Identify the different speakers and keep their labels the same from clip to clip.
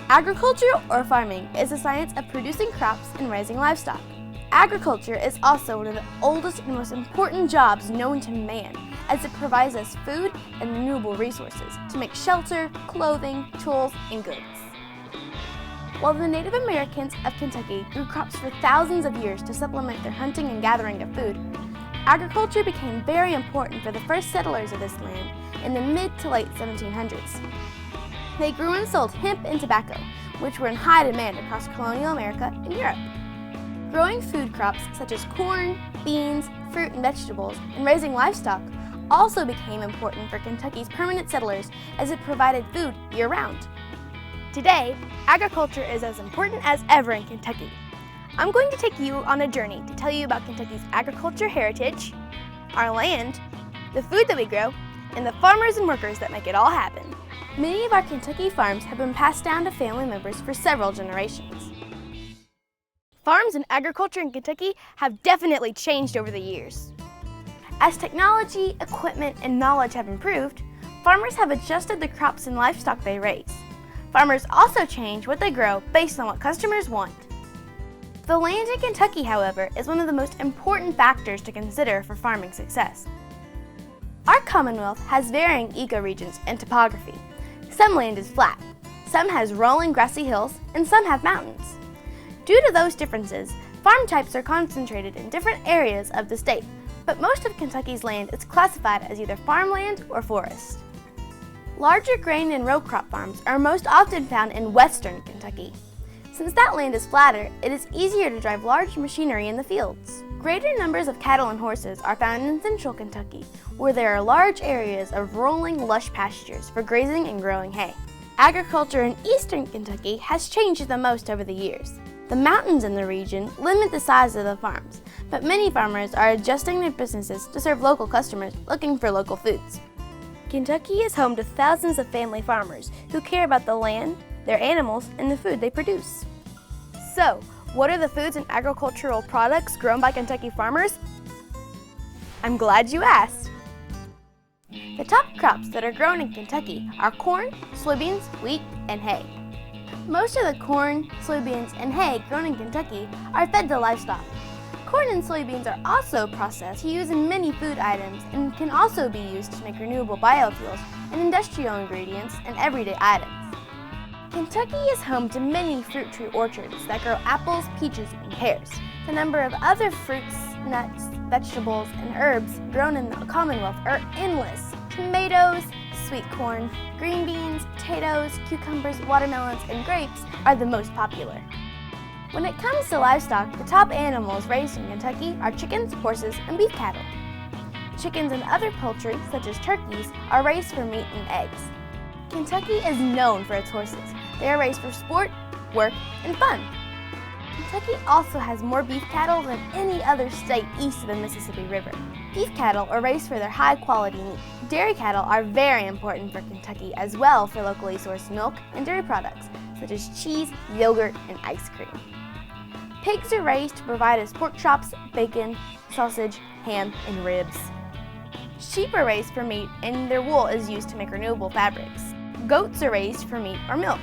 Speaker 1: Agriculture or farming is the science of producing crops and raising livestock. Agriculture is also one of the oldest and most important jobs known to man, as it provides us food and renewable resources to make shelter, clothing, tools, and goods. While the Native Americans of Kentucky grew crops for thousands of years to supplement their hunting and gathering of food, agriculture became very important for the first settlers of this land in the mid to late 1700s. They grew and sold hemp and tobacco, which were in high demand across colonial America and Europe. Growing food crops such as corn, beans, fruit, and vegetables, and raising livestock also became important for Kentucky's permanent settlers as it provided food year-round. Today, agriculture is as important as ever in Kentucky. I'm going to take you on a journey to tell you about Kentucky's agriculture heritage, our land, the food that we grow, and the farmers and workers that make it all happen. Many of our Kentucky farms have been passed down to family members for several generations. Farms and agriculture in Kentucky have definitely changed over the years. As technology, equipment, and knowledge have improved, farmers have adjusted the crops and livestock they raise. Farmers also change what they grow based on what customers want. The land in Kentucky, however, is one of the most important factors to consider for farming success. Our Commonwealth has varying ecoregions and topography. Some land is flat, some has rolling grassy hills, and some have mountains. Due to those differences, farm types are concentrated in different areas of the state, but most of Kentucky's land is classified as either farmland or forest. Larger grain and row crop farms are most often found in western Kentucky. Since that land is flatter, it is easier to drive large machinery in the fields. Greater numbers of cattle and horses are found in central Kentucky, where there are large areas of rolling, lush pastures for grazing and growing hay. Agriculture in eastern Kentucky has changed the most over the years. The mountains in the region limit the size of the farms, but many farmers are adjusting their businesses to serve local customers looking for local foods. Kentucky is home to thousands of family farmers who care about the land, their animals, and the food they produce. So, what are the foods and agricultural products grown by Kentucky farmers? I'm glad you asked. The top crops that are grown in Kentucky are corn, soybeans, wheat, and hay. Most of the corn, soybeans, and hay grown in Kentucky are fed to livestock. Corn and soybeans are also processed to use in many food items and can also be used to make renewable biofuels and industrial ingredients and everyday items. Kentucky is home to many fruit tree orchards that grow apples, peaches, and pears. The number of other fruits, nuts, vegetables, and herbs grown in the Commonwealth are endless. Tomatoes, sweet corn, green beans, potatoes, cucumbers, watermelons, and grapes are the most popular. When it comes to livestock, the top animals raised in Kentucky are chickens, horses, and beef cattle. Chickens and other poultry, such as turkeys, are raised for meat and eggs. Kentucky is known for its horses. They are raised for sport, work, and fun. Kentucky also has more beef cattle than any other state east of the Mississippi River. Beef cattle are raised for their high-quality meat. Dairy cattle are very important for Kentucky as well for locally sourced milk and dairy products, such as cheese, yogurt, and ice cream. Pigs are raised to provide us pork chops, bacon, sausage, ham, and ribs. Sheep are raised for meat, and their wool is used to make renewable fabrics. Goats are raised for meat or milk.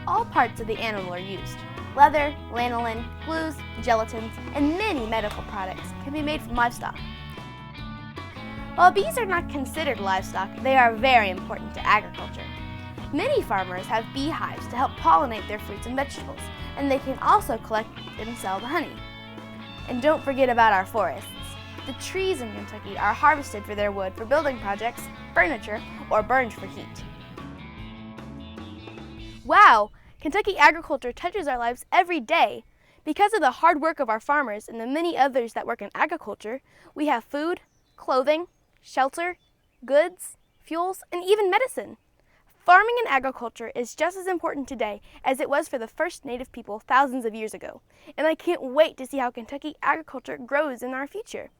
Speaker 1: All parts of the animal are used. Leather, lanolin, glues, gelatins, and many medical products can be made from livestock. While bees are not considered livestock, they are very important to agriculture. Many farmers have beehives to help pollinate their fruits and vegetables, and they can also collect and sell the honey. And don't forget about our forests. The trees in Kentucky are harvested for their wood for building projects, furniture, or burned for heat. Wow! Kentucky agriculture touches our lives every day. Because of the hard work of our farmers and the many others that work in agriculture, we have food, clothing, shelter, goods, fuels, and even medicine. Farming and agriculture is just as important today as it was for the first Native people thousands of years ago, and I can't wait to see how Kentucky agriculture grows in our future.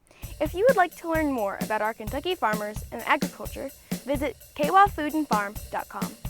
Speaker 1: If you would like to learn more about our Kentucky farmers and agriculture, visit kwfoodandfarm.com.